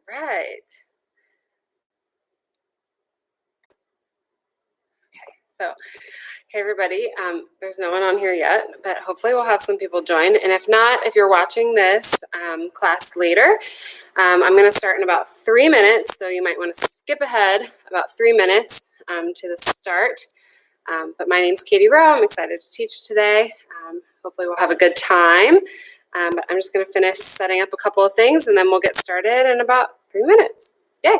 right. Okay, so hey everybody, there's no one on here yet, but hopefully we'll have some people join. And if not, if you're watching this class later, I'm going to start in about 3 minutes. So you might want to skip ahead about 3 minutes to the start. But my name's Kaity Rowe. I'm excited to teach today. Hopefully we'll have a good time. But I'm just going to finish setting up a couple of things and then we'll get started in about 3 minutes. Yay!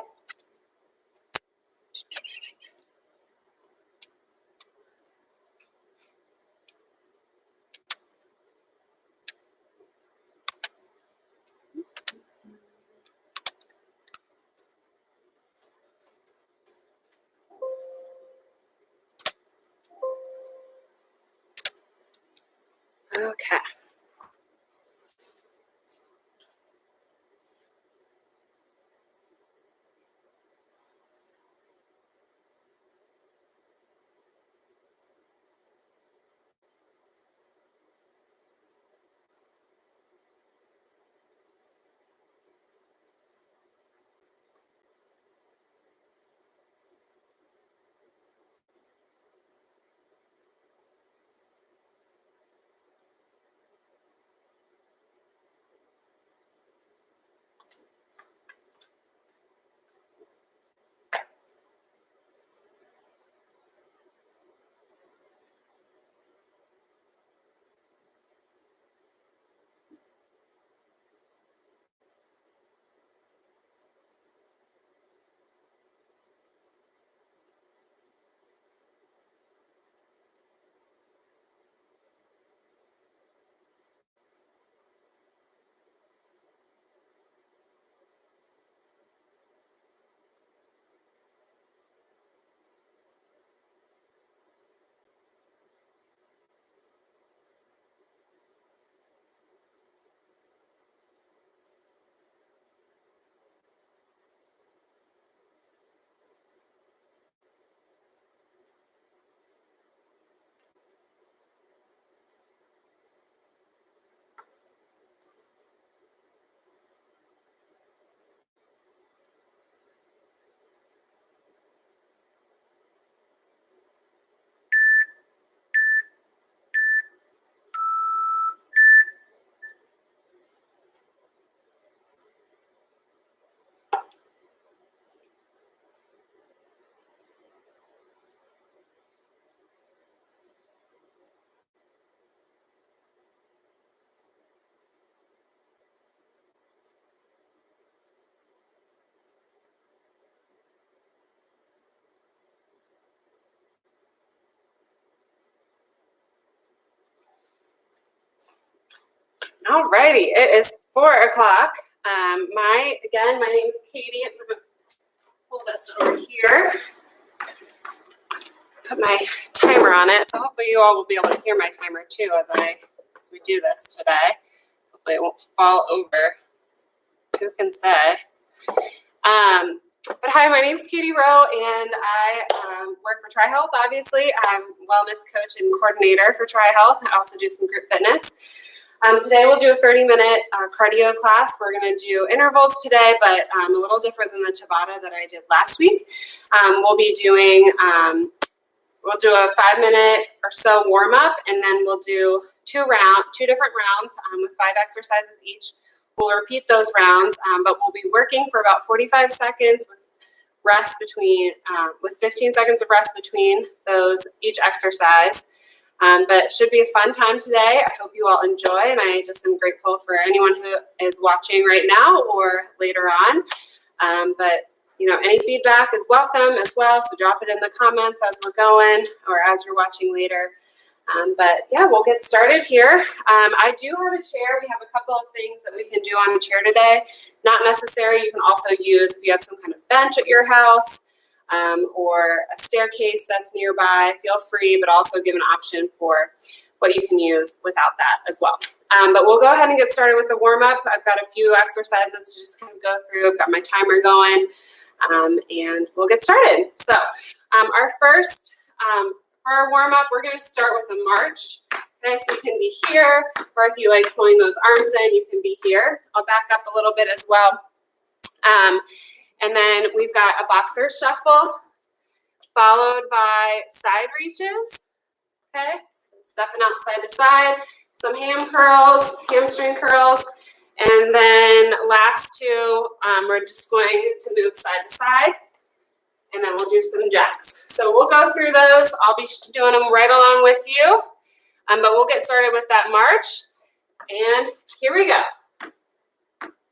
Okay. Alrighty, it is 4 o'clock. My name is Kaity. I'm going to pull this over here. Put my timer on it, so hopefully you all will be able to hear my timer too as we do this today. Hopefully it won't fall over. Who can say? But hi, my name is Kaity Rowe, and I work for TriHealth, obviously. I'm wellness coach and coordinator for TriHealth. I also do some group fitness. Today we'll do a 30-minute cardio class. We're going to do intervals today, but a little different than the Tabata that I did last week. We'll be doing, we'll do a 5-minute or so warm-up, and then we'll do two different rounds with 5 exercises each. We'll repeat those rounds, but we'll be working for about 45 seconds with rest between, with 15 seconds of rest between those each exercise. But it should be a fun time today. I hope you all enjoy, and I just am grateful for anyone who is watching right now or later on. But any feedback is welcome as well, so drop it in the comments as we're going or as you're watching later. But yeah, we'll get started here. I do have a chair. We have a couple of things that we can do on a chair today. Not necessary. You can also use, if you have some kind of bench at your house or a staircase that's nearby, feel free, but also give an option for what you can use without that as well. But we'll go ahead and get started with the warm-up. I've got a few exercises to just kind of go through. I've got my timer going, and we'll get started. So our first... For our warm-up, we're going to start with a march. Okay, so you can be here, or if you like pulling those arms in, you can be here. I'll back up a little bit as well. And then we've got a boxer shuffle, followed by side reaches, okay? So stepping out side to side, some hamstring curls, and then last two, we're just going to move side to side, and then we'll do some jacks. So we'll go through those. I'll be doing them right along with you, but we'll get started with that march, and here we go.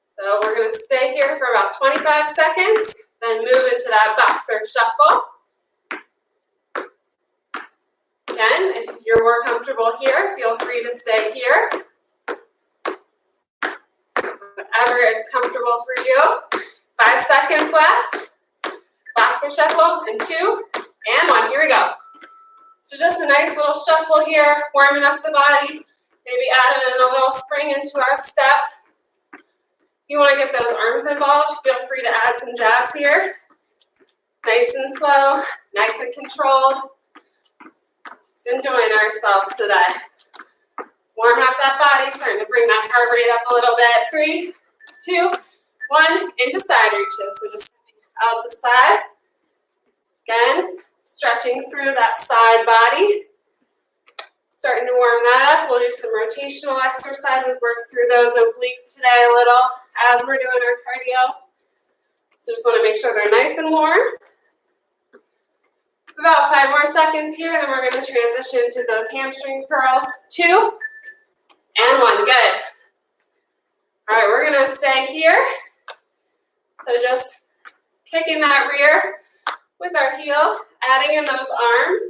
So we're going to stay here for about 25 seconds, then move into that boxer shuffle. Again, if you're more comfortable here, feel free to stay here. Whatever is comfortable for you. 5 seconds left. Boxer shuffle, and 2, and 1. Here we go. So just a nice little shuffle here, warming up the body, maybe adding in a little spring into our step. If you want to get those arms involved, feel free to add some jabs here. Nice and slow, nice and controlled. Just enjoying ourselves today. Warming up that body, starting to bring that heart rate up a little bit. 3, 2, 1, into side reaches. So just out to side. Again, stretching through that side body. Starting to warm that up. We'll do some rotational exercises, work through those obliques today a little as we're doing our cardio. So just want to make sure they're nice and warm. About 5 more seconds here, then we're going to transition to those hamstring curls. 2, and 1. Good. All right, we're going to stay here. So just kicking that rear with our heel, adding in those arms.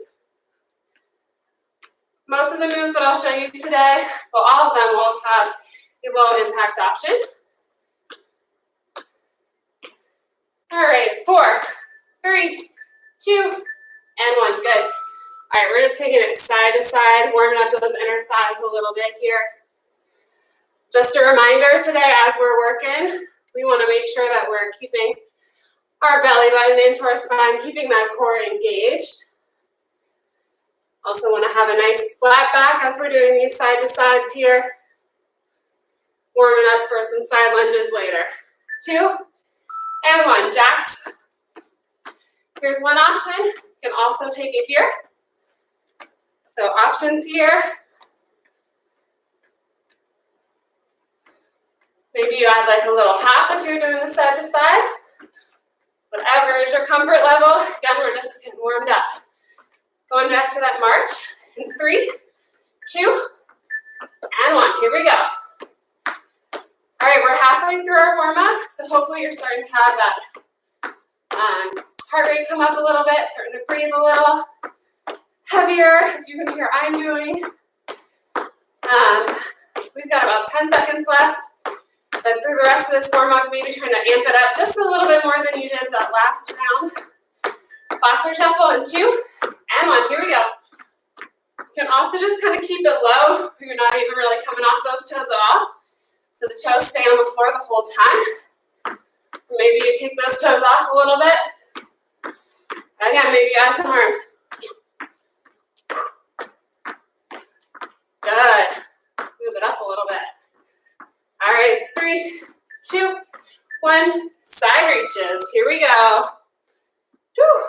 Most of the moves that I'll show you today, well, all of them will have a low impact option. All right, 4, 3, 2, and 1. Good. All right, we're just taking it side to side, warming up those inner thighs a little bit here. Just a reminder today, as we're working, we want to make sure that we're keeping our belly button into our spine, keeping that core engaged. Also want to have a nice flat back as we're doing these side to sides here. Warming up for some side lunges later. 2, and 1. Jacks. Here's one option. You can also take it here. So options here. Maybe you add like a little hop if you're doing the side to side. Whatever is your comfort level. Again, we're just getting warmed up. Going back to that march in 3, 2, and 1. Here we go. All right, we're halfway through our warm-up, so hopefully you're starting to have that heart rate come up a little bit, starting to breathe a little heavier, as you can hear I'm doing. We've got about 10 seconds left. But through the rest of this warm-up, maybe trying to amp it up just a little bit more than you did that last round. Boxer shuffle in 2, and 1. Here we go. You can also just kind of keep it low. You're not even really coming off those toes at all. So the toes stay on the floor the whole time. Maybe you take those toes off a little bit. Again, maybe you add some arms. Good. Move it up a little bit. All right, 3, 2, 1. Side reaches. Here we go. Whew.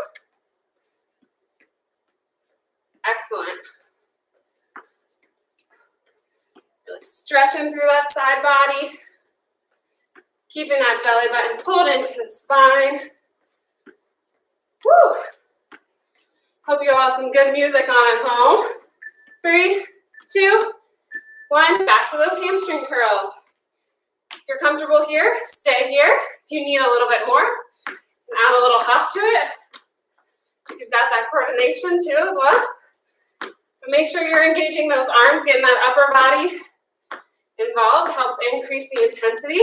Excellent. Really stretching through that side body. Keeping that belly button pulled into the spine. Woo. Hope you all have some good music on at home. 3, 2, 1. Back to those hamstring curls. If you're comfortable here, stay here. If you need a little bit more, add a little hop to it. You've got that coordination too as well. But make sure you're engaging those arms, getting that upper body involved, helps increase the intensity.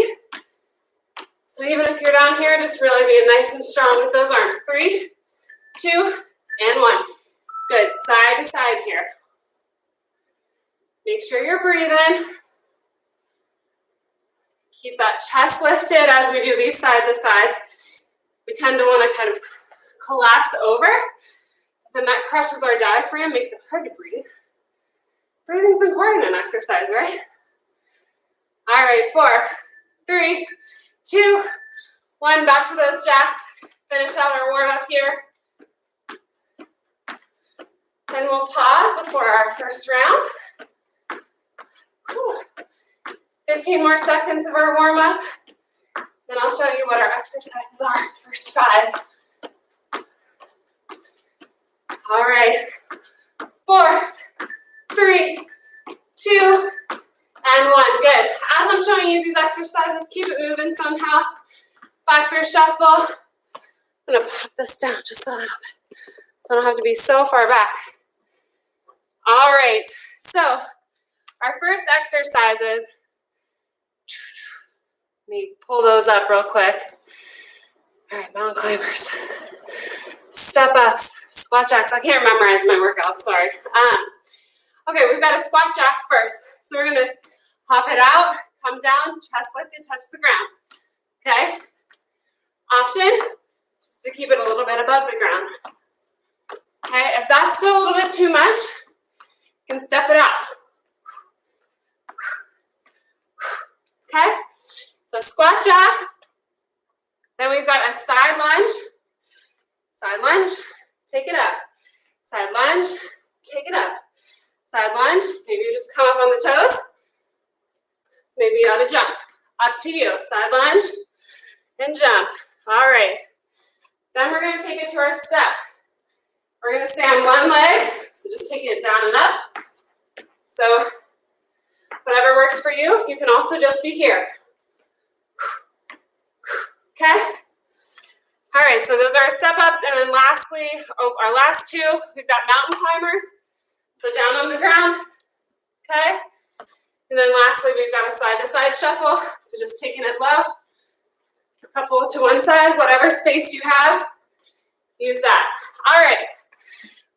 So even if you're down here, just really being nice and strong with those arms. 3, 2, and 1. Good, side to side here. Make sure you're breathing. Keep that chest lifted as we do these side to sides. We tend to want to kind of collapse over. Then that crushes our diaphragm, makes it hard to breathe. Breathing's important in exercise, right? All right, 4, 3, 2, 1, back to those jacks. Finish out our warm up here. Then we'll pause before our first round. 15 more seconds of our warm up. Then I'll show you what our exercises are. First 5. All right. 4, 3, 2, and 1. Good. As I'm showing you these exercises, keep it moving somehow. Boxer shuffle. I'm going to pop this down just a little bit so I don't have to be so far back. All right. So our first exercises, let me pull those up real quick. All right, mountain climbers, step ups, squat jacks. I can't memorize my workout, sorry. Okay, we've got a squat jack first. So we're gonna hop it out, come down, chest lifted, touch the ground. Okay? Option, just to keep it a little bit above the ground. Okay, if that's still a little bit too much, you can step it out. Okay? So squat jack. Then we've got a side lunge, take it up. Side lunge, take it up. Side lunge, maybe you just come up on the toes. Maybe you ought to jump. Up to you. Side lunge and jump. All right. Then we're going to take it to our step. We're going to stay on one leg, so just taking it down and up. So whatever works for you, you can also just be here. Okay? All right, so those are our step ups. And then lastly, our last 2, we've got mountain climbers. So down on the ground, okay? And then lastly, we've got a side-to-side shuffle. So just taking it low, a couple to one side, whatever space you have, use that. All right,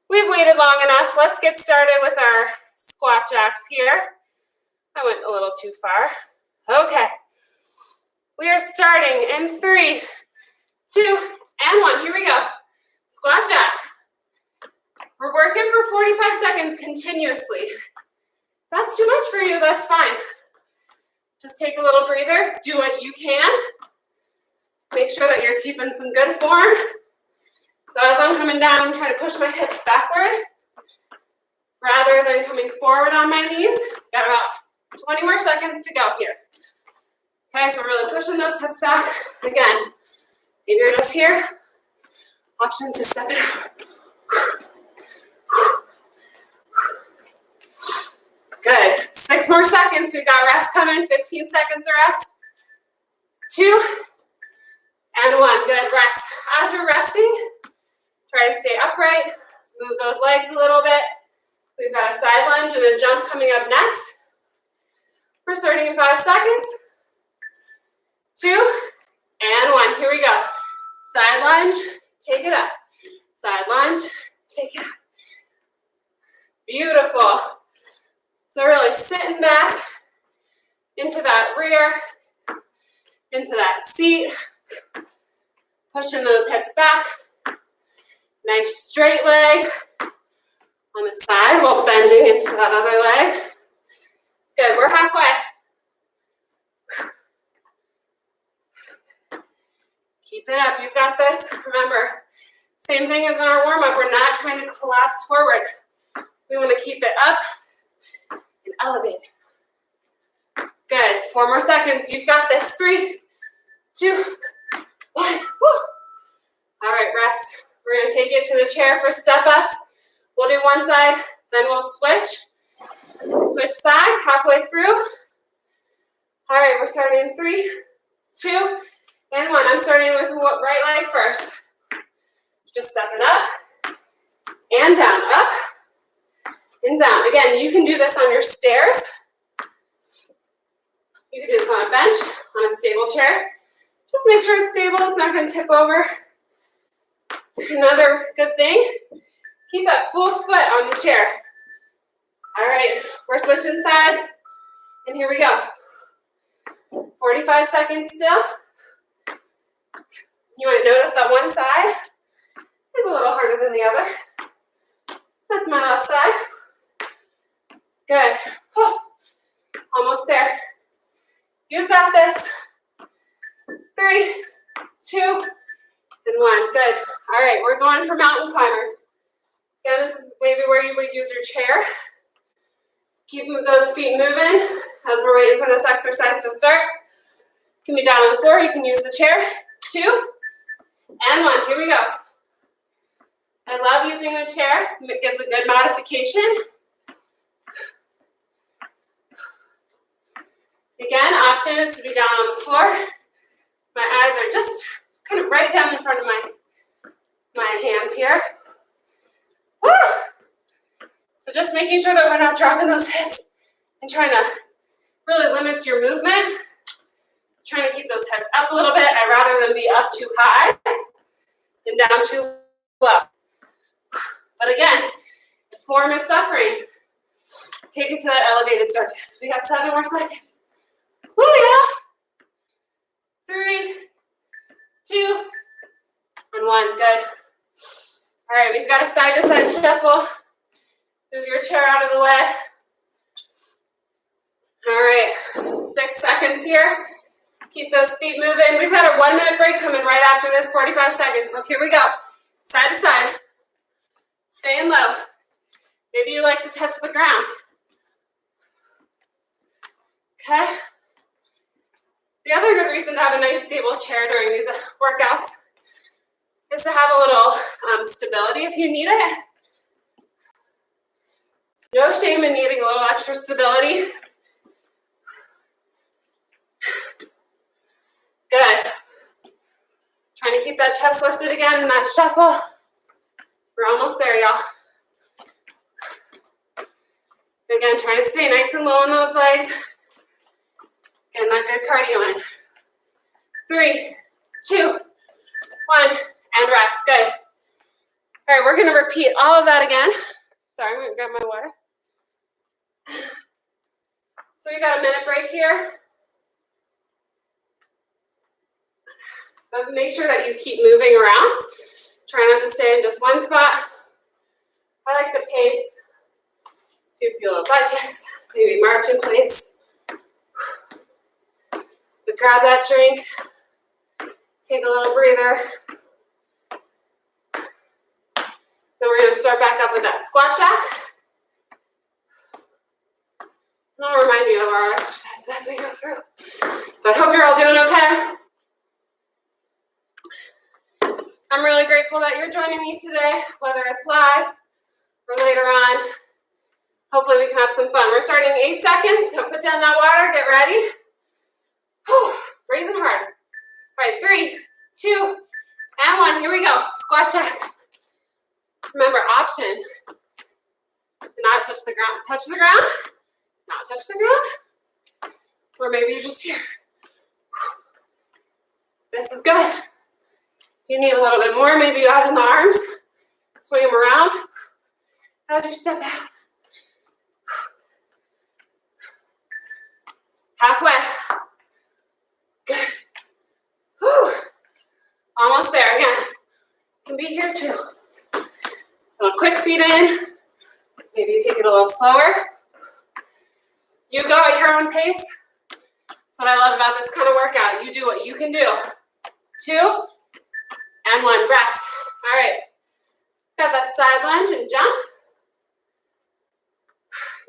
we've waited long enough. Let's get started with our squat jacks here. I went a little too far. Okay, we are starting in 3, 2, and 1. Here we go. Squat jack. We're working for 45 seconds continuously. If that's too much for you, that's fine. Just take a little breather, do what you can. Make sure that you're keeping some good form. So as I'm coming down, I'm trying to push my hips backward rather than coming forward on my knees. Got about 20 more seconds to go here. Okay, so we're really pushing those hips back. Again, maybe you're just here. Options to step it out. Good. 6 more seconds. We've got rest coming. 15 seconds of rest. 2 and 1. Good. Rest. As you're resting, try to stay upright. Move those legs a little bit. We've got a side lunge and a jump coming up next. We're starting in 5 seconds. 2 and 1. Here we go. Side lunge. Take it up. Side lunge. Take it up. Beautiful. So really sitting back into that rear, into that seat, pushing those hips back. Nice straight leg on the side while bending into that other leg. Good, we're halfway. Keep it up, you've got this. Remember, same thing as in our warm-up, we're not trying to collapse forward. We want to keep it up and elevated. Good. 4 more seconds. You've got this. 3, 2, 1. Woo. All right, rest. We're going to take it to the chair for step-ups. We'll do one side, then we'll switch. Switch sides halfway through. All right, we're starting in 3, 2, and 1. I'm starting with right leg first. Just stepping up and down. Up and down. Again, you can do this on your stairs. You can do this on a bench, on a stable chair. Just make sure it's stable. It's not going to tip over. Another good thing, keep that full foot on the chair. All right, we're switching sides. And here we go. 45 seconds still. You might notice that one side is a little harder than the other. That's my left side. Good. Almost there. You've got this. 3, 2, and 1. Good. All right, we're going for mountain climbers. Again, this is maybe where you would use your chair. Keep those feet moving as we're waiting for this exercise to start. You can be down on the floor. You can use the chair. 2, and 1. Here we go. I love using the chair. It gives a good modification. Again, option is to be down on the floor. My eyes are just kind of right down in front of my hands here. Woo! So just making sure that we're not dropping those hips and trying to really limit your movement. Trying to keep those hips up a little bit. I'd rather them be up too high than down too low. But again, if form is suffering, take it to that elevated surface. We got 7 more seconds. Woo, yeah. 3, 2, and 1. Good. All right, we've got a side-to-side shuffle. Move your chair out of the way. All right, 6 seconds here. Keep those feet moving. We've got a 1-minute break coming right after this, 45 seconds. So here we go. Side to side. Staying low. Maybe you like to touch the ground. Okay. The other good reason to have a nice stable chair during these workouts is to have a little stability if you need it. No shame in needing a little extra stability. Good. Trying to keep that chest lifted again in that shuffle. We're almost there, y'all. Again, trying to stay nice and low on those legs. Getting that good cardio in. 3, 2, 1, and rest. Good. All right, we're going to repeat all of that again. Sorry, I'm going to grab my water. So we got a minute break here. But make sure that you keep moving around. Try not to stay in just one spot. I like to pace. Do a few little butt kicks. Maybe march in place. But grab that drink. Take a little breather. Then we're going to start back up with that squat jack. And I'll remind you of our exercises as we go through. But hope you're all doing okay. I'm really grateful that you're joining me today, whether it's live or later on. Hopefully we can have some fun. We're starting in 8 seconds, so put down that water, get ready. Whew, breathing hard. All right, 3, 2, and 1. Here we go. Squat jack. Remember, option. Do not touch the ground. Touch the ground. Not touch the ground. Or maybe you're just here. This is good. You need a little bit more, maybe out in the arms. Swing them around. As you step out. Halfway. Good. Whew. Almost there again. Can be here too. A little quick feet in. Maybe you take it a little slower. You go at your own pace. That's what I love about this kind of workout. You do what you can do. 2, and 1. Rest. All right. Got that side lunge and jump.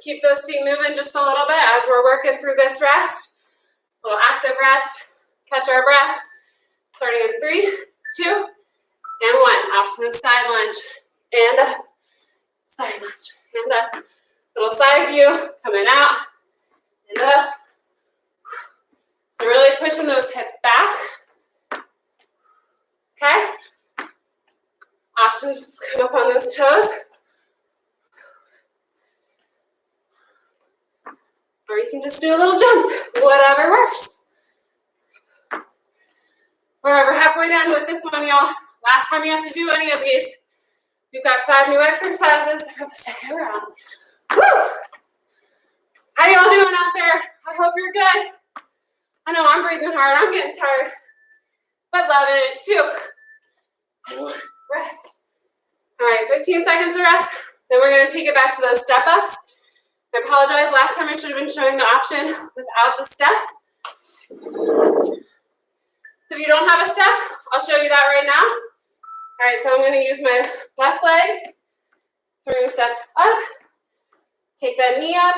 Keep those feet moving just a little bit as we're working through this rest. A little active rest. Catch our breath. Starting in 3, 2, and 1. Off to the side lunge. And up. Side lunge. And up. Little side view. Coming out. And up. So really pushing those hips back. Okay? Options, just come up on those toes. Or you can just do a little jump. Whatever works. We're over halfway done with this one, y'all. Last time you have to do any of these. We've got 5 new exercises for the second round. Woo! How y'all doing out there? I hope you're good. I know I'm breathing hard. I'm getting tired. But loving it. 2, and 1. Rest. All right, 15 seconds of rest. Then we're going to take it back to those step ups. I apologize. Last time I should have been showing the option without the step. So if you don't have a step, I'll show you that right now. All right, so I'm going to use my left leg. So we're going to step up, take that knee up,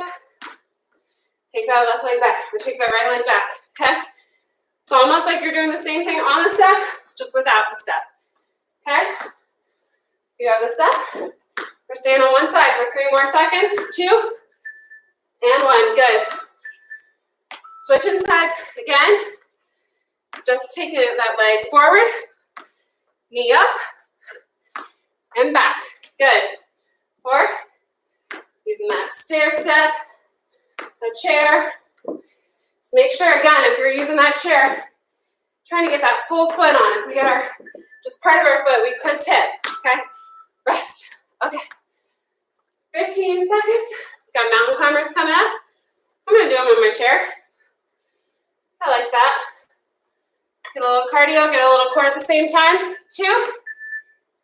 take that left leg back, or take that right leg back, okay? So almost like you're doing the same thing on the step, just without the step, okay? You have the step. We're staying on one side for 3 more seconds. 2 and 1, good. Switching sides again. Just taking that leg forward, knee up, and back, good. 4, using that stair step, the chair. Just make sure, again, if you're using that chair, trying to get that full foot on. If we get our, just part of our foot, we could tip, okay? Rest, okay. 15 seconds. Got mountain climbers coming up. I'm gonna do them in my chair. I like that. Get a little cardio, get a little core at the same time. 2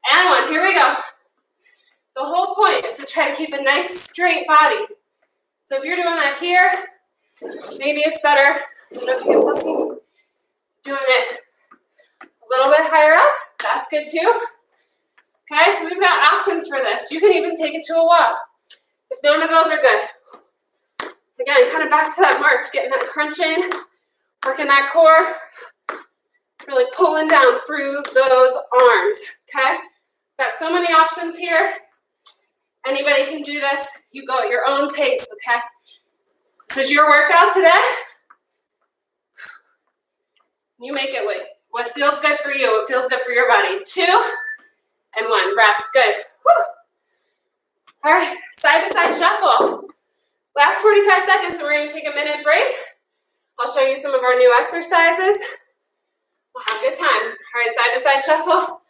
and 1, here we go. The whole point is to try to keep a nice straight body. So if you're doing that here, maybe it's better, I don't know if you can still see me, doing it a little bit higher up, that's good too. Okay, so we've got options for this. You can even take it to a wall. If none of those are good. Again, kind of back to that march, getting that crunch in, working that core, really pulling down through those arms, okay? Got so many options here. Anybody can do this. You go at your own pace, okay? This is your workout today. You make it what feels good for you, what feels good for your body. 2 and 1, rest, good. Woo. All right, side to side shuffle. Last 45 seconds, so we're gonna take a minute break. I'll show you some of our new exercises. We'll have a good time. All right, side to side shuffle.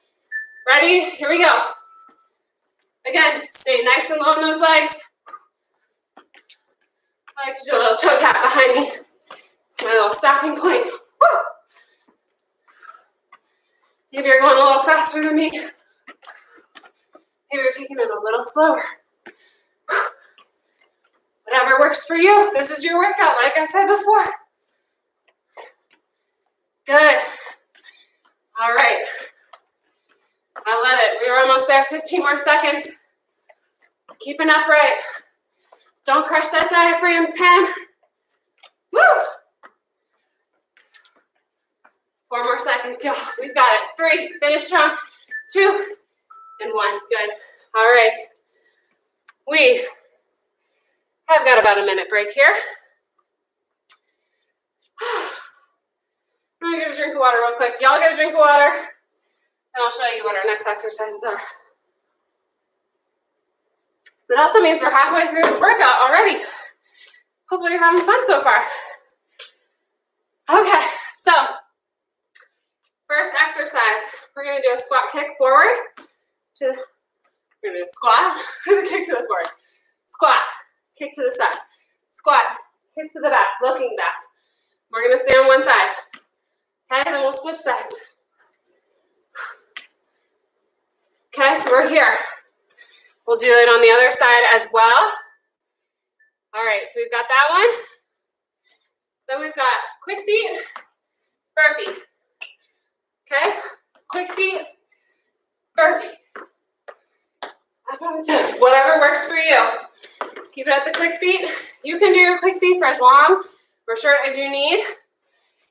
Ready? Here we go. Again, stay nice and low in those legs. I like to do a little toe tap behind me. It's my little stopping point. Woo. Maybe you're going a little faster than me. Maybe you're taking it a little slower. Whatever works for you. This is your workout, like I said before. Good. All right. I love it. We were almost there. 15 more seconds. Keeping upright. Don't crush that diaphragm. 10. Woo! 4 more seconds, y'all. We've got it. 3. Finish strong. 2 and 1. Good. All right. We have got about a minute break here. I'm gonna get a drink of water real quick. Y'all get a drink of water, and I'll show you what our next exercises are. It also means we're halfway through this workout already. Hopefully you're having fun so far. Okay, so first exercise, we're gonna do a squat kick forward. We're gonna do a squat, kick to the forward. Squat, kick to the side. Squat, kick to the back, looking back. We're gonna stay on one side. Okay, then we'll switch sides. Okay, so we're here. We'll do it on the other side as well. All right, so we've got that one. Then we've got quick feet, burpee. Okay, quick feet, burpee. Up on the toes, whatever works for you. Keep it at the quick feet. You can do your quick feet for as long or short as you need.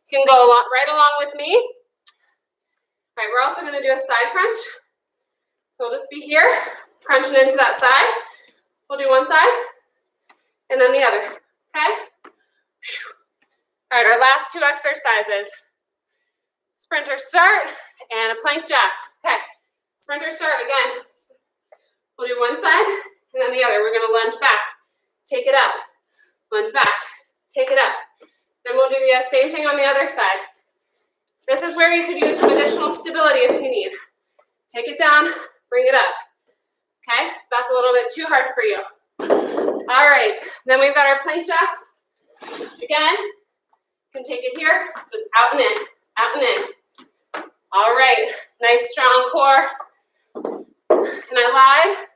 You can go right along with me. All right, we're also gonna do a side crunch. So we'll just be here, crunching into that side. We'll do one side, and then the other, okay? All right, our last 2 exercises. Sprinter start and a plank jack. Okay, sprinter start again. We'll do one side, and then the other. We're gonna lunge back, take it up, lunge back, take it up. Then we'll do the same thing on the other side. This is where you could use some additional stability if you need. Take it down, bring it up. Okay, that's a little bit too hard for you. All right, then we've got our plank jacks. Again, you can take it here, just out and in, out and in. All right, nice strong core. And I lied.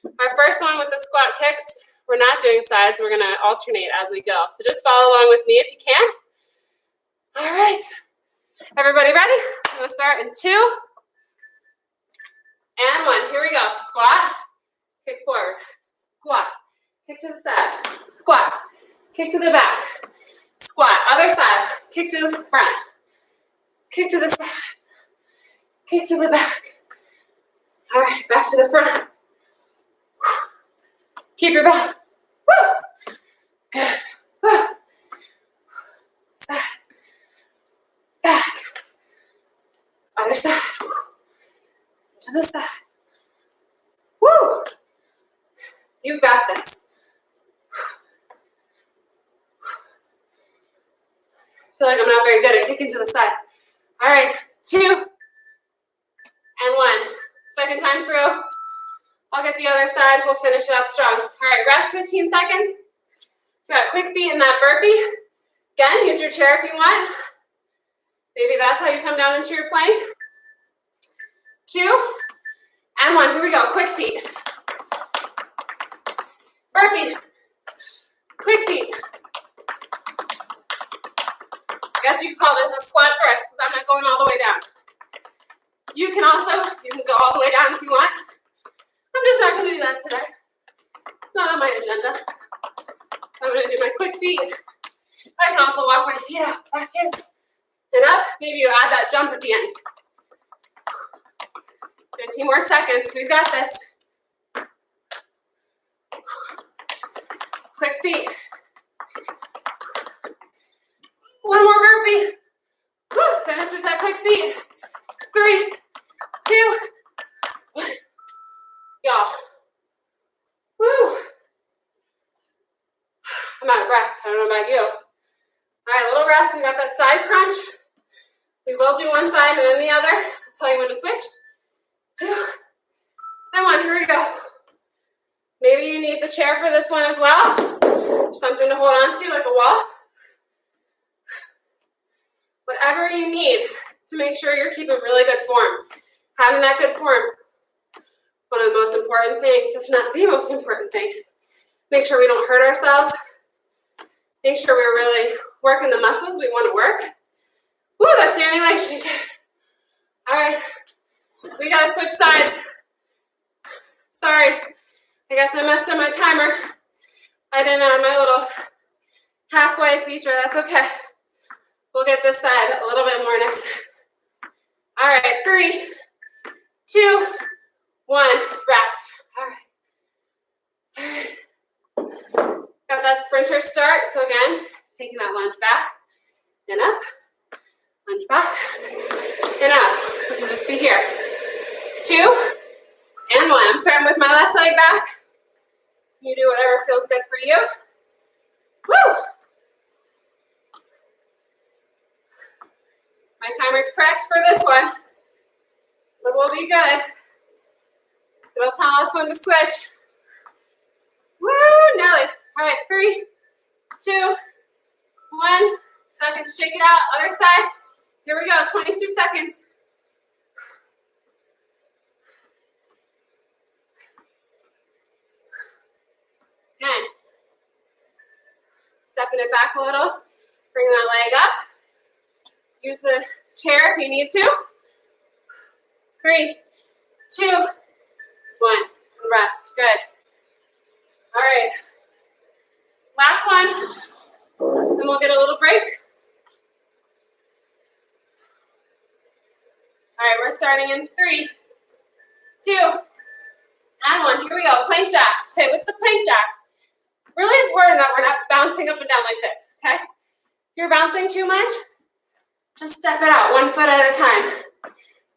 Our first one with the squat kicks, we're not doing sides, we're gonna alternate as we go. So just follow along with me if you can. All right, Everybody ready? I'm gonna start in 2 and 1. Here we go. Squat, kick forward, squat, kick to the side, squat, kick to the back, squat, other side, kick to the front, kick to the side, kick to the back. All right, back to the front. Keep your balance. Woo. Good. Woo. Side, back, other side, to the side. Woo! You've got this. I feel like I'm not very good at kicking to the side. All right, 2 and 1. Second time through. I'll get the other side. We'll finish it out strong. All right, rest 15 seconds. Got quick feet in that burpee. Again, use your chair if you want. Maybe that's how you come down into your plank. 2 and 1. Here we go. Quick feet. Burpee. Quick feet. I guess you could call this a squat thrust because I'm not going all the way down. You can go all the way down if you want. I'm just not going to do that today. It's not on my agenda. So I'm going to do my quick feet. I can also walk my feet out, back in, and up. Maybe you add that jump at the end. 15 more seconds. We've got this. Quick feet. 1 more burpee. Woo, finish with that quick feet. 3, 2, 1. Y'all. Woo. I'm out of breath. I don't know about you. All right, a little rest. We got that side crunch. We will do one side and then the other. I'll tell you when to switch. 2 and 1. Here we go. Maybe you need the chair for this one as well. Something to hold on to, like a wall. Whatever you need to make sure you're keeping really good form. Having that good form, one of the most important things, if not the most important thing. Make sure we don't hurt ourselves. Make sure we're really working the muscles we want to work. Woo, that's standing leg right there. All right, we gotta switch sides. Sorry, I guess I messed up my timer. I didn't have my little halfway feature. That's okay. We'll get this side a little bit more next time. All right, 3, 2, 1, rest. All right. Got that sprinter start. So again, taking that lunge back and up, lunge back and up. So it can just be here. 2 and 1. I'm starting with my left leg back. You do whatever feels good for you. Woo! My timer's correct for this one, so we'll be good. It'll tell us when to switch. Woo, Nelly. All right, 3, 2, 1. Second to shake it out. Other side. Here we go, 22 seconds. Again. Stepping it back a little. Bring that leg up. Use the chair if you need to. 3, 2, 1. And rest. Good. All right. Last one. Then we'll get a little break. All right, we're starting in 3, 2, and 1. Here we go. Plank jack. Okay, with the plank jack, really important that we're not bouncing up and down like this, okay? If you're bouncing too much, just step it out 1 foot at a time.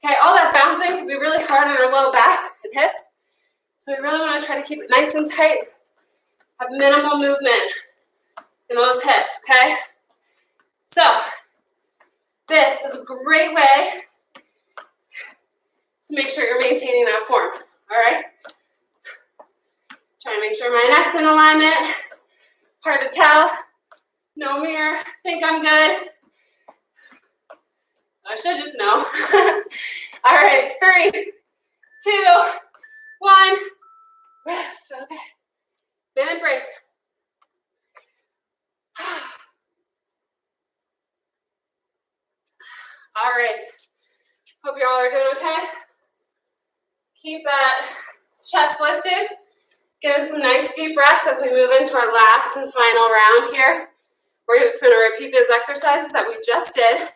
Okay, all that bouncing can be really hard on our low back and hips. So we really want to try to keep it nice and tight. Have minimal movement in those hips, okay? So this is a great way to make sure you're maintaining that form, all right? Trying to make sure my neck's in alignment. Hard to tell. No mirror. Think I'm good. I should just know. All right, 3, 2, 1. Rest. Okay. Minute break. All right. Hope you all are doing okay. Keep that chest lifted. Getting some nice deep breaths as we move into our last and final round here. We're just going to repeat those exercises that we just did.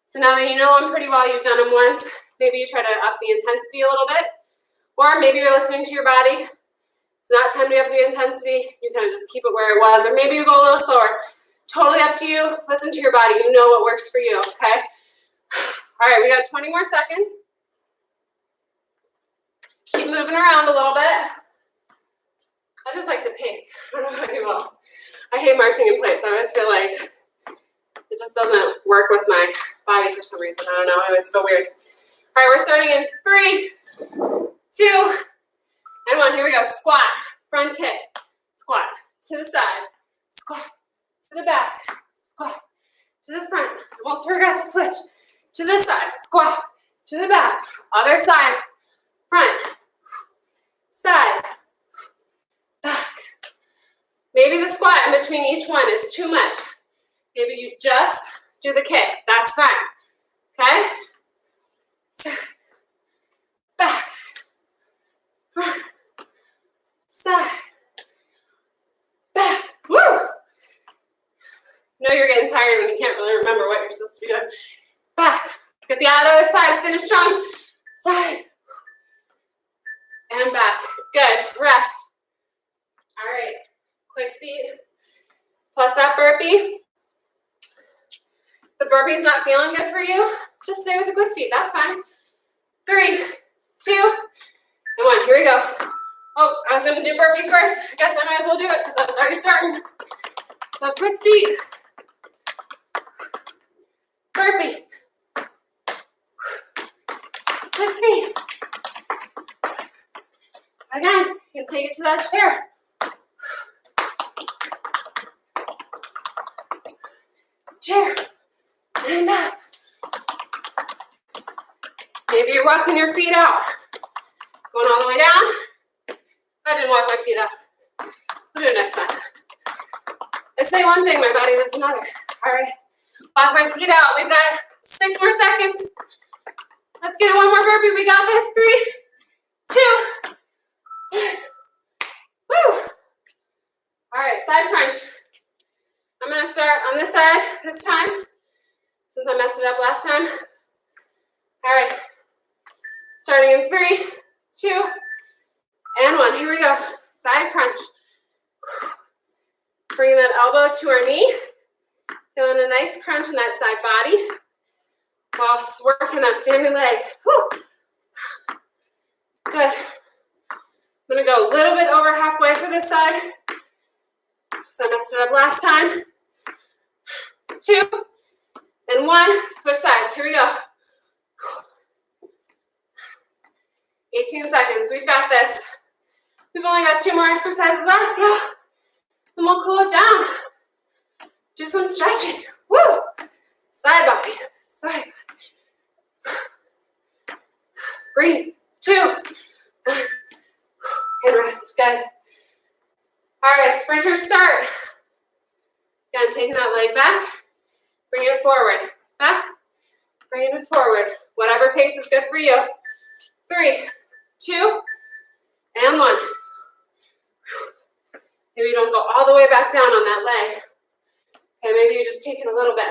So now that you know them pretty well, you've done them once, maybe you try to up the intensity a little bit. Or maybe you're listening to your body. It's not time to up the intensity. You kind of just keep it where it was. Or maybe you go a little slower. Totally up to you. Listen to your body. You know what works for you, okay? All right, we got 20 more seconds. Keep moving around a little bit. I just like to pace. I don't know how you all. I hate marching in place. I always feel like it just doesn't work with my body for some reason. I don't know. I always feel weird. All right, we're starting in 3, 2, and 1. Here we go. Squat, front kick, squat, to the side, squat, to the back, squat, to the front. Almost forgot to switch. To the side, squat, to the back, other side, front, side, back. Maybe the squat in between each one is too much. Maybe you just do the kick. That's fine. Okay? Side, back, front, side, back. Woo! You know you're getting tired when you can't really remember what you're supposed to be doing. Back. Let's get the other side. Finish strong. Side. And back. Good. Rest. All right. Quick feet. Plus that burpee. The burpee's not feeling good for you. Just stay with the quick feet. That's fine. 3, 2, and 1. Here we go. Oh, I was going to do burpee first. I guess I might as well do it because I was already starting. So quick feet. Burpee. Quick feet. Again, you can take it to that chair. Chair. And up. Maybe you're walking your feet out. Going all the way down. I didn't walk my feet out. We'll do it next time. I say one thing, my body does another. All right. Walk my feet out. We've got 6 more seconds. Let's get it. One more burpee. We got this. 3, 2, 1. Woo! All right, side crunch. I'm going to start on this side this time, since I messed it up last time. All right. Starting in 3, 2, and 1. Here we go. Side crunch. Bringing that elbow to our knee. Feeling a nice crunch in that side body. While working that standing leg. Whew. Good. I'm going to go a little bit over halfway for this side. So I messed it up last time. 2, and 1. Switch sides. Here we go. 18 seconds. We've got this. We've only got 2 more exercises left. Yeah. And we'll cool it down. Do some stretching. Woo! Side body. Side body. Breathe. 2. And rest. Good. All right, sprinters start. Again, taking that leg back. Bringing it forward. Back. Bringing it forward. Whatever pace is good for you. 3, 2, and 1. Maybe you don't go all the way back down on that leg. Okay, maybe you just take it a little bit.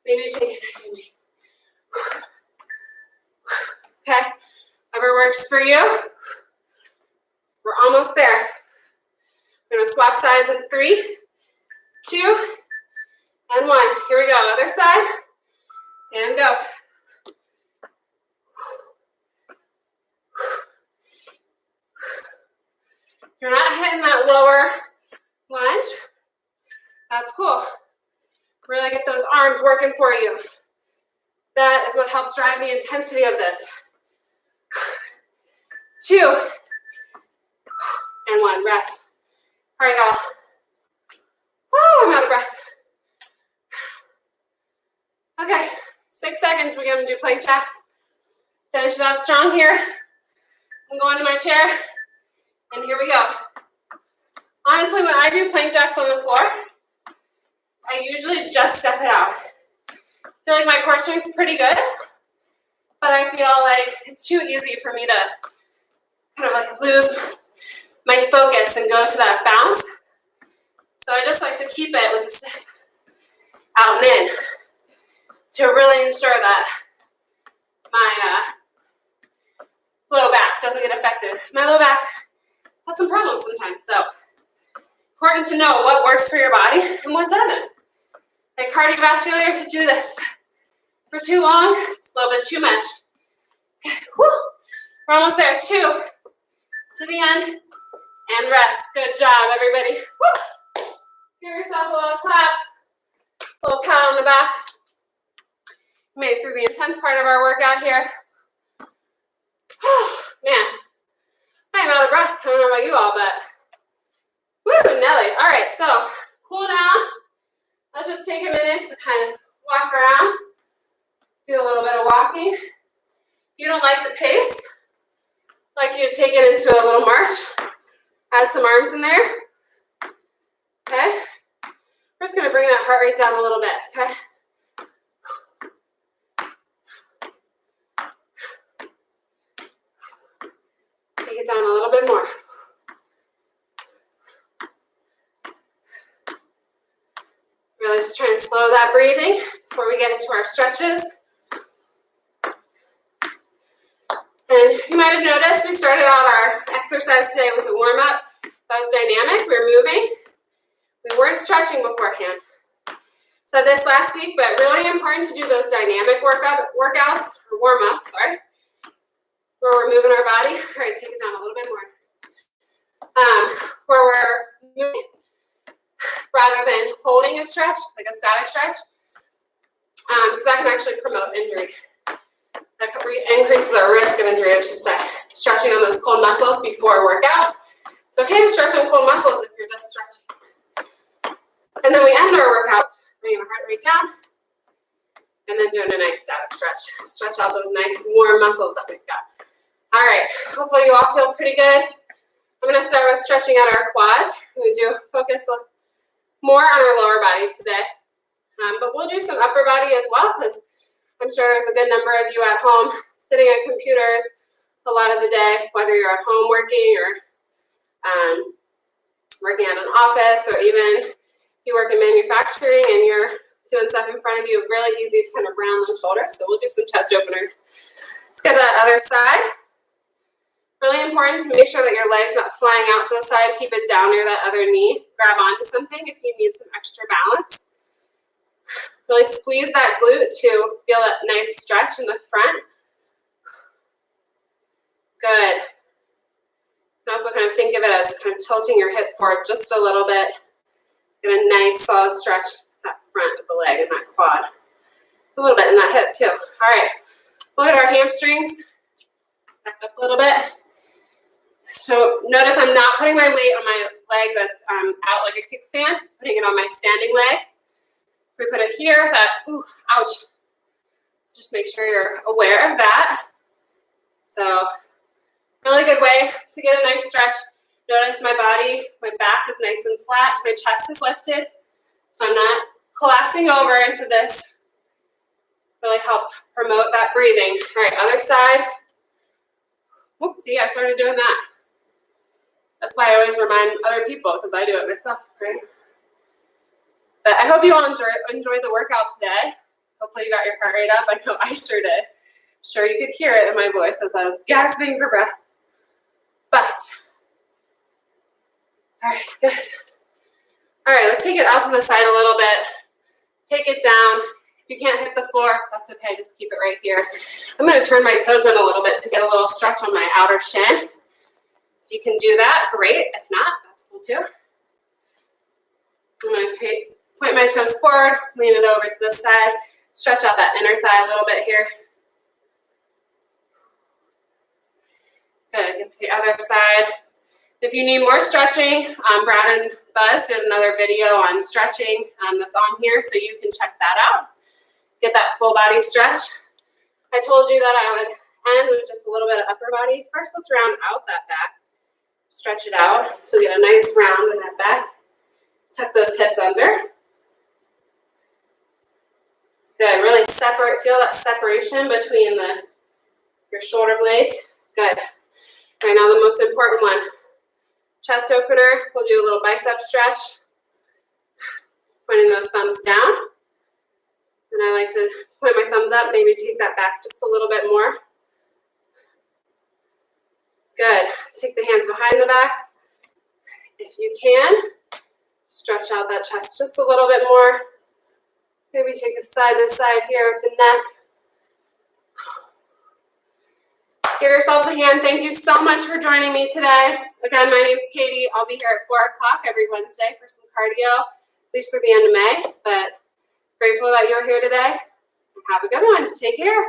Maybe you take it nice and deep. Okay, whatever works for you. We're almost there. We're going to swap sides in 3, 2, and 1. Here we go. Other side. And go. If you're not hitting that lower lunge, that's cool. Really get those arms working for you. That is what helps drive the intensity of this. 2, and 1. Rest. All right, y'all. Oh, I'm out of breath. Okay, 6 seconds. We're going to do plank jacks. Finish it out strong here. I'm going to my chair, and here we go. Honestly, when I do plank jacks on the floor, I usually just step it out. feel like my core strength's pretty good, but I feel like it's too easy for me to kind of like lose my focus and go to that bounce. So I just like to keep it with the step out and in to really ensure that my low back doesn't get affected. My low back has some problems sometimes, so important to know what works for your body and what doesn't. Like cardiovascular could do this for too long, it's a little bit too much. Okay, whew. We're almost there. 2 to the end and rest. Good job, everybody. Woo. Give yourself a little clap, a little pat on the back. Made it through the intense part of our workout here. Man, I'm out of breath. I don't know about you all, but woo, Nelly. All right, so cool down. Let's just take a minute to kind of walk around, do a little bit of walking. If you don't like the pace, I'd like you to take it into a little march. Add some arms in there. Okay. We're just going to bring that heart rate down a little bit. Okay. Take it down a little bit more. Really just trying to slow that breathing before we get into our stretches. And you might have noticed we started out our exercise today with a warm-up. That was dynamic. We were moving. We weren't stretching beforehand. Said this last week, but really important to do those dynamic workouts, or warm-ups, sorry, where we're moving our body. All right, take it down a little bit more. Where we're moving rather than holding a stretch, like a static stretch, because that can actually promote injury. That increases our risk of injury, I should say. Stretching on those cold muscles before a workout. It's okay to stretch on cold muscles if you're just stretching. And then we end our workout, bringing our heart rate down, and then doing a nice static stretch. Stretch out those nice warm muscles that we've got. All right, hopefully you all feel pretty good. I'm going to start with stretching out our quads. We're going to focus more on our lower body today. But we'll do some upper body as well, because I'm sure there's a good number of you at home sitting at computers a lot of the day, whether you're at home working or working at an office, or even you work in manufacturing and you're doing stuff in front of you, really easy to kind of round those shoulders. So we'll do some chest openers. Let's get to that other side. Really important to make sure that your leg's not flying out to the side. Keep it down near that other knee. Grab onto something if you need some extra balance. Really squeeze that glute to feel that nice stretch in the front. Good. You can also kind of think of it as kind of tilting your hip forward just a little bit. Get a nice solid stretch that front of the leg and that quad. A little bit in that hip too. All right. Look at our hamstrings. Back up a little bit. So notice I'm not putting my weight on my leg that's out like a kickstand. Putting it on my standing leg. We put it here, that, ooh, ouch. So just make sure you're aware of that. So, really good way to get a nice stretch. Notice my body, my back is nice and flat, my chest is lifted. So I'm not collapsing over into this. Really help promote that breathing. All right, other side. Oops, see, I started doing that. That's why I always remind other people, because I do it myself, right? But I hope you all enjoyed the workout today. Hopefully you got your heart rate up. I know I sure did. Sure you could hear it in my voice as I was gasping for breath. But, all right, good. All right, let's take it out to the side a little bit. Take it down. If you can't hit the floor, that's okay. Just keep it right here. I'm going to turn my toes in a little bit to get a little stretch on my outer shin. If you can do that, great. If not, that's cool too. I'm going to point my toes forward, lean it over to the side, stretch out that inner thigh a little bit here. Good, get to the other side. If you need more stretching, Brad and Buzz did another video on stretching that's on here, so you can check that out. Get that full body stretch. I told you that I would end with just a little bit of upper body. First, let's round out that back. Stretch it out so we get a nice round in that back. Tuck those hips under. Good, really set feel that separation between your shoulder blades. Good. All right, now the most important one. Chest opener, we'll do a little bicep stretch. Pointing those thumbs down. And I like to point my thumbs up, maybe take that back just a little bit more. Good. Take the hands behind the back. If you can, stretch out that chest just a little bit more. Maybe take a side to side here with the neck. Give yourselves a hand. Thank you so much for joining me today. Again, my name's Katie. I'll be here at 4 o'clock every Wednesday for some cardio, at least through the end of May. But grateful that you're here today. Have a good one. Take care.